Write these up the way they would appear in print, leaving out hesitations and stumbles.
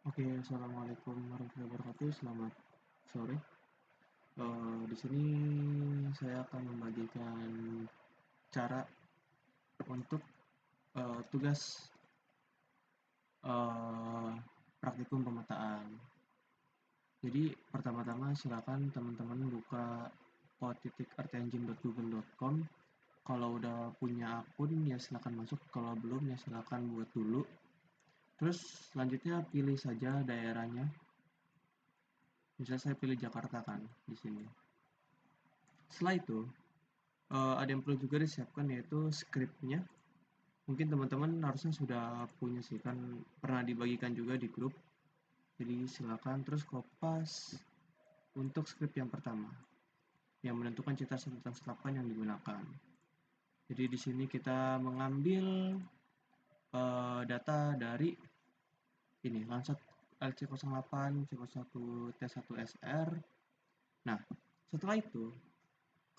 Oke, assalamualaikum warahmatullahi wabarakatuh. Selamat sore. Di sini saya akan membagikan cara untuk tugas eh, praktikum pemetaan. Jadi pertama-tama silakan teman-teman buka code.earthengine.google.com. Kalau udah punya akun ya silakan masuk. Kalau belum ya silakan buat dulu. Terus selanjutnya pilih saja daerahnya. Misalnya saya pilih Jakarta kan di sini. Setelah itu ada yang perlu juga disiapkan yaitu skripnya. Mungkin teman-teman harusnya sudah punya sih, kan pernah dibagikan juga di grup. Jadi silakan terus kopas untuk skrip yang pertama yang menentukan citra tentang setapan yang digunakan. Jadi di sini kita mengambil data dari ini Lansat LC08 C01 T1SR. Nah, setelah itu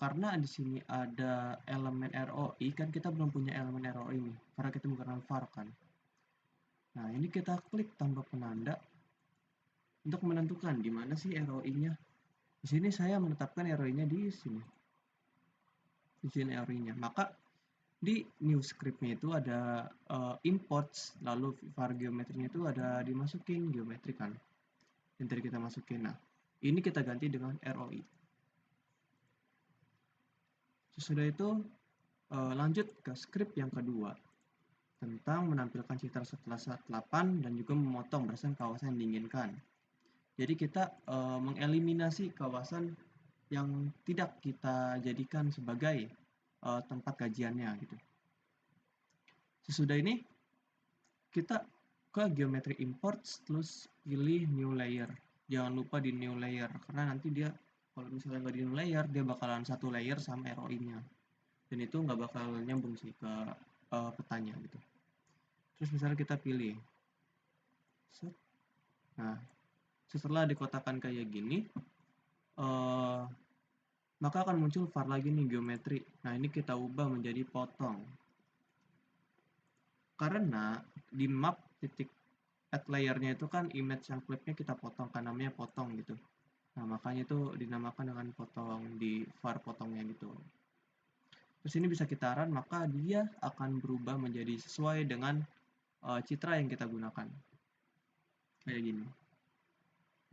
karena di sini ada elemen ROI, kan kita belum punya elemen ROI nih, karena kita menggunakan var kan. Nah, ini kita klik tanpa penanda untuk menentukan di mana sih ROI-nya. Di sini saya menetapkan ROI-nya di sini. Di sini ROI-nya. Maka di new script-nya itu ada imports, lalu var geometrinya itu ada dimasukin geometri kan. Yang tadi kita masukin. Nah, ini kita ganti dengan ROI. Sesudah itu lanjut ke script yang kedua tentang menampilkan citra setelah setapan dan juga memotong berdasarkan kawasan yang diinginkan. Jadi kita mengeliminasi kawasan yang tidak kita jadikan sebagai tempat kajiannya gitu. Sesudah ini kita ke geometry import terus pilih new layer. Jangan lupa di new layer karena nanti dia kalau misalnya nggak di new layer dia bakalan satu layer sama ROI-nya. Dan itu nggak bakal nyambung sih ke petanya gitu. Terus misalnya kita pilih. Nah, setelah dikotakan kayak gini, maka akan muncul var lagi nih geometri. Nah, ini kita ubah menjadi potong. Karena di map titik add layer-nya itu kan image yang clip-nya kita potong, kan namanya potong gitu. Nah, makanya itu dinamakan dengan potong di var potongnya gitu. Terus ini bisa kita run, maka dia akan berubah menjadi sesuai dengan citra yang kita gunakan. Kayak gini.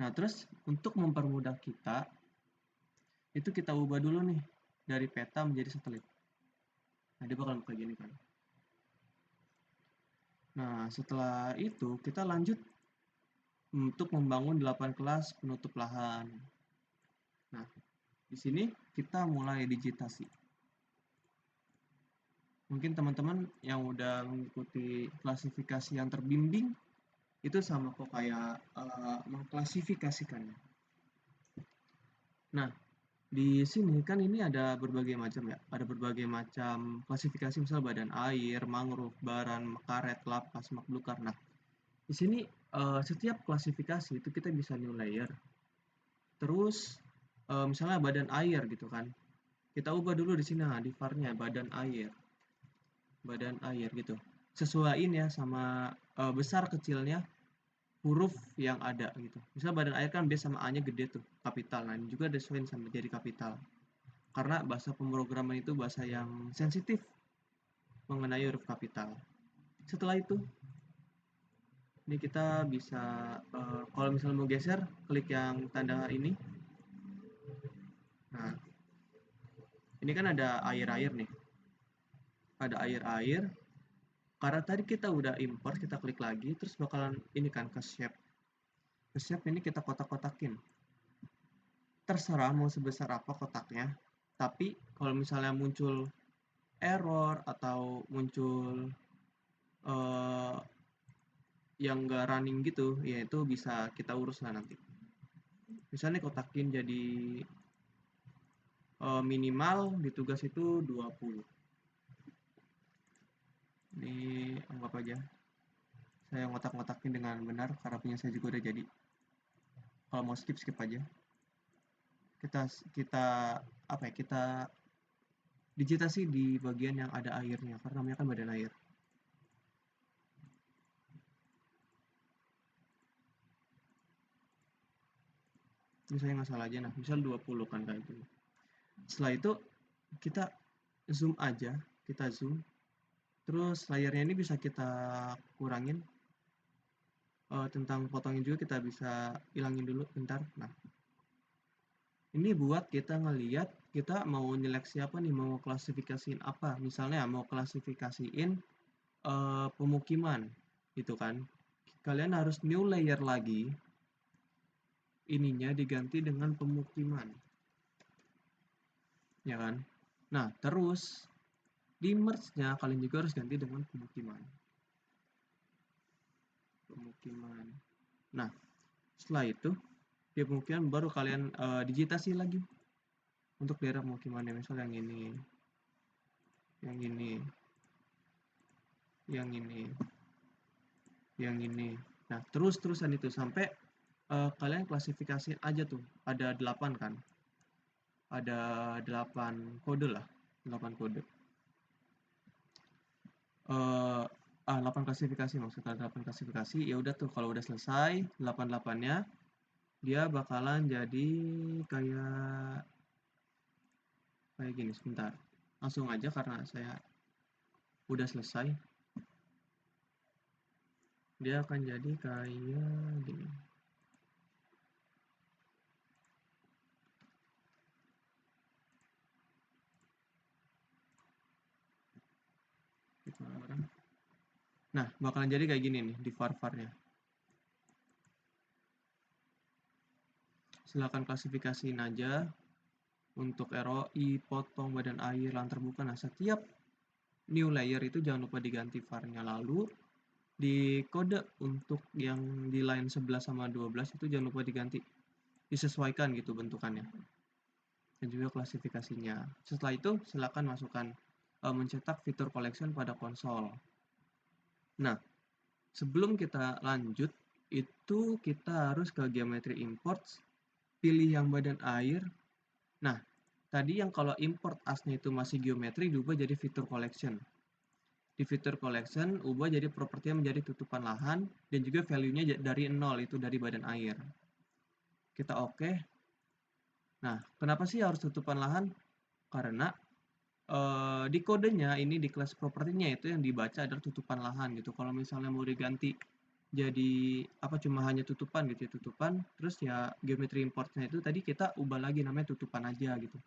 Nah, terus untuk mempermudah kita, itu kita ubah dulu nih dari peta menjadi satelit. Nah, dia bakal kayak gini kan. Nah, setelah itu kita lanjut untuk membangun 8 kelas penutup lahan. Nah, di sini kita mulai digitasi. Mungkin teman-teman yang udah mengikuti klasifikasi yang terbimbing itu sama kok kayak mengklasifikasikannya. Nah, di sini kan ini ada berbagai macam ya, ada berbagai macam klasifikasi misal badan air, mangrove, baran, karet, lapas, belukar. Nah, di sini setiap klasifikasi itu kita bisa new layer. Terus misalnya badan air gitu kan. Kita ubah dulu di sini di var-nya badan air. Badan air gitu. Sesuaiin ya sama besar kecilnya huruf yang ada gitu. Misal badan air kan B sama A-nya gede tuh, kapital. Nah, ini juga disesuaiin sama jadi kapital. Karena bahasa pemrograman itu bahasa yang sensitif mengenai huruf kapital. Setelah itu, ini kita bisa kalau misalnya mau geser, klik yang tanda ini. Nah, ini kan ada air-air nih. Ada air-air. Karena tadi kita udah import, kita klik lagi, terus bakalan ini kan ke shape. Ke shape ini kita kotak-kotakin. Terserah mau sebesar apa kotaknya. Tapi kalau misalnya muncul error atau muncul eh, yang nggak running gitu, ya itu bisa kita urus lah nanti. Misalnya kotakin jadi minimal di tugas itu 20. Ini anggap aja saya ngotak-ngotakin dengan benar karena punya saya juga udah jadi. Kalau mau skip skip aja. Kita kita apa ya? Kita digitasi di bagian yang ada airnya karena namanya kan badan air. misalnya nggak salah aja, nah misal 20 kan kayak gitu. Setelah itu kita zoom aja, kita zoom, terus layarnya ini bisa kita kurangin, tentang potongnya juga kita bisa hilangin dulu bentar. Nah, ini buat kita ngeliat kita mau nyeleksi apa nih, mau klasifikasiin apa. Misalnya mau klasifikasiin pemukiman gitu kan. Kalian harus new layer lagi, ininya diganti dengan pemukiman, ya kan. Nah, terus di merge-nya kalian juga harus ganti dengan pemukiman. Nah, setelah itu di pemukiman baru kalian digitasi lagi untuk daerah pemukimannya. Misal yang ini, yang ini, yang ini, yang ini. Nah, terus-terusan itu sampai kalian klasifikasi aja tuh. Ada 8 kan? Ada 8 kode lah, 8 kode. 8 klasifikasi maksudnya, 8 klasifikasi. Ya udah tuh kalau udah selesai 8-8-nya dia bakalan jadi kayak gini. Sebentar. Langsung aja karena saya udah selesai. Dia akan jadi kayak gini. Nah, bakalan jadi kayak gini nih di var-varnya. Silakan klasifikasiin aja untuk ROI, potong, badan air, lahan terbuka. Nah, setiap new layer itu jangan lupa diganti var-nya. Lalu di kode untuk yang di line 11 sama 12 itu jangan lupa diganti. Disesuaikan gitu bentukannya. Dan juga klasifikasinya. Setelah itu silakan masukkan mencetak fitur collection pada konsol. Nah, sebelum kita lanjut, itu kita harus ke geometry imports, pilih yang badan air. Nah, tadi yang kalau import asnya itu masih geometri, diubah jadi fitur collection. Di fitur collection, ubah jadi propertinya menjadi tutupan lahan, dan juga value-nya dari 0, itu dari badan air. Kita oke. Nah, kenapa sih harus tutupan lahan? Karena di kodenya ini di kelas propertinya itu yang dibaca adalah tutupan lahan gitu. Kalau misalnya mau diganti jadi apa cuma hanya tutupan gitu ya, tutupan, terus ya geometry importnya itu tadi kita ubah lagi namanya tutupan aja gitu.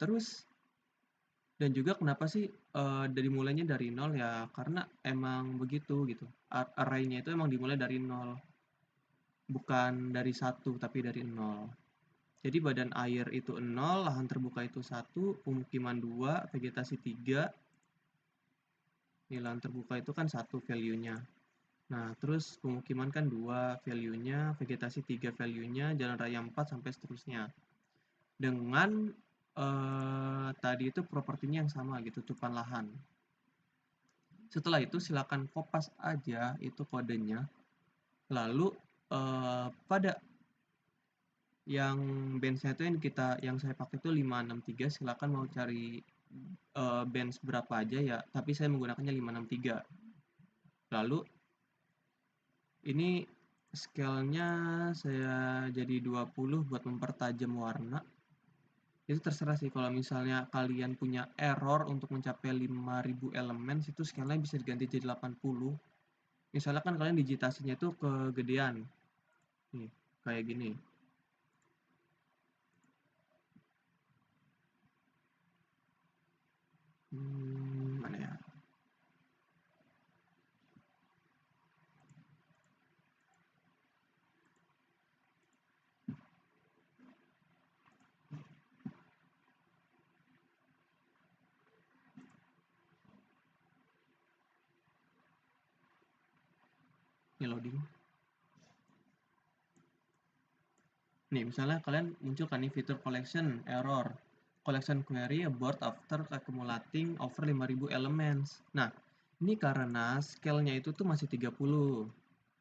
Terus dan juga kenapa sih dari mulainya dari 0 ya karena emang begitu gitu. Array-nya itu emang dimulai dari 0. Bukan dari 1 tapi dari 0. Jadi badan air itu 0, lahan terbuka itu 1, pemukiman 2, vegetasi 3. Ini lahan terbuka itu kan 1 value-nya. Nah, terus pemukiman kan 2 value-nya, vegetasi 3 value-nya, jalan raya 4 sampai seterusnya. Dengan tadi itu propertinya yang sama gitu, tutupan lahan. Setelah itu silakan kopas aja itu kodenya. Lalu pada yang benchnya itu yang saya pakai itu 563, silakan mau cari bench berapa aja ya, tapi saya menggunakannya 563. Lalu ini scale-nya saya jadi 20 buat mempertajam warna. Itu terserah sih, kalau misalnya kalian punya error untuk mencapai 5000 elemen, itu scale-nya bisa diganti jadi 80. Misalnya kan kalian digitasinya itu kegedean. Nih, kayak gini. Mana ya? Ini loading. Nih, misalnya kalian munculkan nih fitur collection error. Collection query abort after accumulating over 5000 elements. Nah, ini karena scale-nya itu tuh masih 30.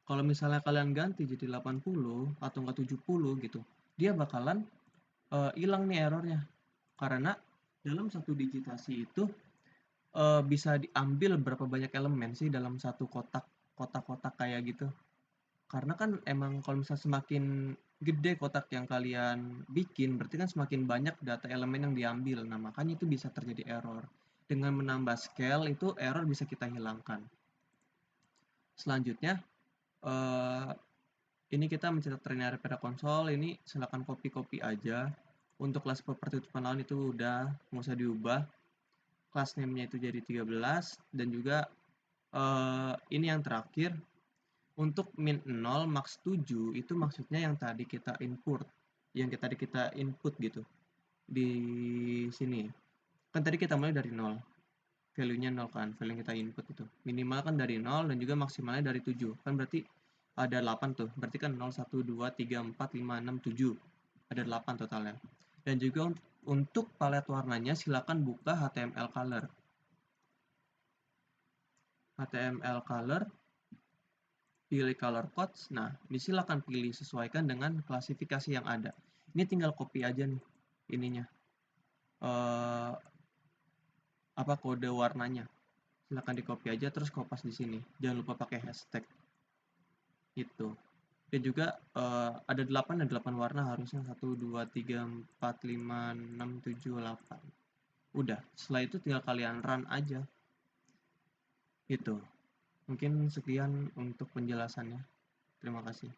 Kalau misalnya kalian ganti jadi 80 atau enggak 70 gitu, dia bakalan hilang nih errornya. Karena dalam satu digitasi itu bisa diambil berapa banyak elemen sih dalam satu kotak-kotak kayak gitu. Karena kan emang kalau misalnya semakin gede kotak yang kalian bikin, berarti kan semakin banyak data elemen yang diambil. Nah, makanya itu bisa terjadi error. Dengan menambah scale itu error bisa kita hilangkan. Selanjutnya, eh, ini kita mencetak ternary pada konsol. Ini silakan copy aja. Untuk kelas properti pengenalan itu udah nggak usah diubah. Class name-nya itu jadi 13 dan juga ini yang terakhir. Untuk min 0 max 7 itu maksudnya yang tadi kita input gitu di sini. Kan tadi kita mulai dari 0. Value-nya 0 kan, value yang kita input itu. Minimal kan dari 0 dan juga maksimalnya dari 7. Kan berarti ada 8 tuh. Berarti kan 0, 1, 2, 3, 4, 5, 6, 7. Ada 8 totalnya. Dan juga untuk palet warnanya silakan buka HTML color. HTML color, pilih color codes. Nah, ini silakan pilih sesuaikan dengan klasifikasi yang ada. Ini tinggal copy aja nih ininya. Kode warnanya. Silakan di copy aja terus kopas di sini. Jangan lupa pakai hashtag. Itu. Dan juga ada 8 warna harusnya 1 2 3 4 5 6 7 8. Udah, setelah itu tinggal kalian run aja. Itu. Mungkin sekian untuk penjelasannya. Terima kasih.